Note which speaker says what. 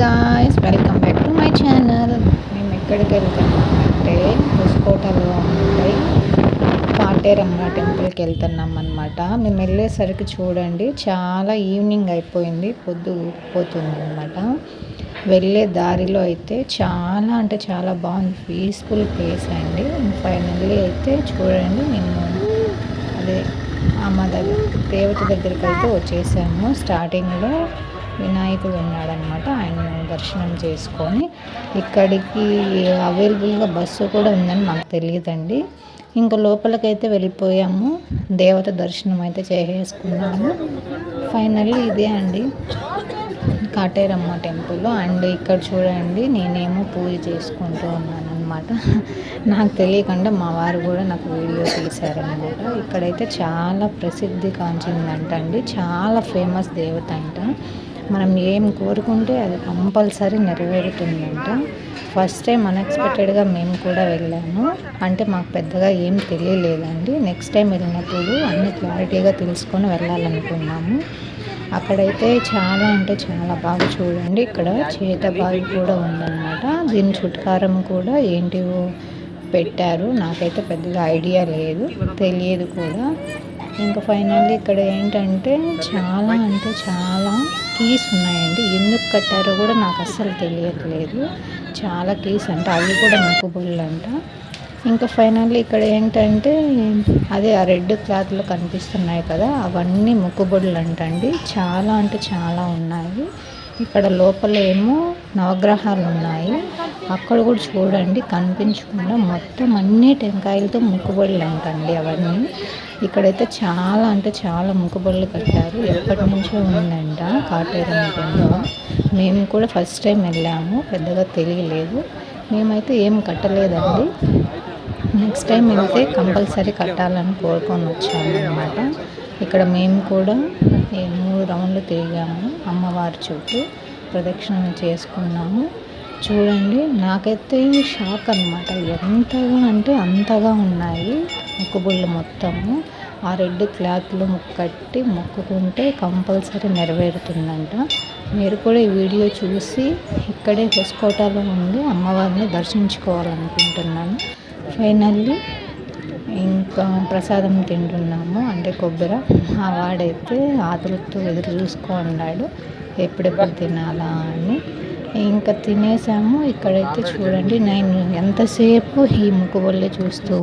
Speaker 1: Guys, welcome back to my channel. మేము ఎక్కడికి వెళ్తున్నామంటే హుస్కోటలో ఉంటాయి కాటేరమ్మ టెంపుల్కి వెళ్తున్నాం అనమాట. మేము వెళ్ళేసరికి చూడండి చాలా ఈవినింగ్ అయిపోయింది, పొద్దు ఊపిపోతుంది అనమాట. వెళ్ళే దారిలో అయితే చాలా అంటే చాలా బాగుంది, పీస్ఫుల్ ప్లేస్ అండి. ఫైనల్లీ అయితే చూడండి మేము అదే అమ్మ దగ్గర దేవత దగ్గరికి అయితే వచ్చేసాము. స్టార్టింగ్లో వినాయకుడు ఉన్నాడనమాట, ఆయన దర్శనం చేసుకొని ఇక్కడికి అవైలబుల్గా బస్సు కూడా ఉందని మాకు తెలియదండి. ఇంకా లోపలికైతే వెళ్ళిపోయాము, దేవత దర్శనం అయితే చేసేసుకున్నాము. ఫైనల్లీ ఇదే అండి కాటేరమ్మ టెంపుల్. అండ్ ఇక్కడ చూడండి నేనేమో పూజ చేసుకుంటూ ఉన్నాను అనమాట. నాకు తెలియకుండా మా వారు కూడా నాకు వీడియో తీశారనమాట. ఇక్కడైతే చాలా ప్రసిద్ధి కాంచిందంట అండి, చాలా ఫేమస్ దేవత అంట. మనం ఏం కోరుకుంటే అది కంపల్సరీ నెరవేరుతుందంట. ఫస్ట్ టైం అన్ఎక్స్పెక్టెడ్గా మేము కూడా వెళ్ళాము, అంటే మాకు పెద్దగా ఏం తెలియలేదండి. నెక్స్ట్ టైం వెళ్ళినప్పుడు అన్ని క్లారిటీగా తెలుసుకొని వెళ్ళాలనుకున్నాము. అక్కడైతే చాలా అంటే చాలా బాగా చూడండి, ఇక్కడ చేతబావి కూడా ఉందన్నమాట. దీని చుట్కారం కూడా ఏంటివో పెట్టారు, నాకైతే పెద్దగా ఐడియా లేదు, తెలియదు కూడా. ఇంకా ఫైనల్లీ ఇక్కడ ఏంటంటే చాలా అంటే చాలా కీస్ ఉన్నాయండి. ఎందుకు కట్టారో కూడా నాకు అస్సలు తెలియట్లేదు. చాలా కీస్ అంట, అవి కూడా మొక్కుబడులు అంట. ఇంకా ఫైనల్లీ ఇక్కడ ఏంటంటే అదే ఆ రెడ్ క్లాత్లో కనిపిస్తున్నాయి కదా, అవన్నీ మొక్కుబడులు అంటండి. చాలా అంటే చాలా ఉన్నాయి. ఇక్కడ లోపల ఏమో నవగ్రహాలు ఉన్నాయి, అక్కడ కూడా చూడండి కనిపించకుండా మొత్తం అన్ని టెంకాయలతో మొక్కుబడులు అంటండి అవన్నీ. ఇక్కడైతే చాలా అంటే చాలా మొక్కుబడులు కట్టారు, ఎప్పటి నుంచో ఉందంట కాటేరమ్మ టెంపుల్. మేము కూడా ఫస్ట్ టైం వెళ్ళాము, పెద్దగా తెలియలేదు. మేమైతే ఏం కట్టలేదండి, నెక్స్ట్ టైం వెళ్తే కంపల్సరీ కట్టాలని కోరుకొని వచ్చాము అనమాట. ఇక్కడ మేము కూడా 3 రౌండ్లు తిరిగాము, అమ్మవారి చుట్టూ ప్రదక్షిణ చేసుకున్నాము. చూడండి నాకైతే షాక్ అనమాట, ఎంతగా అంటే అంతగా ఉన్నాయి మొక్కుబళ్ళు మొత్తము. ఆ రెడ్ క్లాత్లో కట్టి మొక్కుకుంటే కంపల్సరీ నెరవేరుతుందంట. మీరు కూడా ఈ వీడియో చూసి ఇక్కడే హుస్కోటలో ఉండి అమ్మవారిని దర్శించుకోవాలనుకుంటున్నాను. ఫైనల్లీ ఇంకా ప్రసాదం తింటున్నాము, అంటే కొబ్బరి. మా వాడైతే ఆతృతతో ఎదురు చూసుకో అన్నాడు, ఎప్పుడెప్పుడు తినాలా అని. ఇంకా తినేసాము. ఇక్కడైతే చూడండి నేను ఎంతసేపు ఈ మొక్కుబళ్ళే చూస్తూ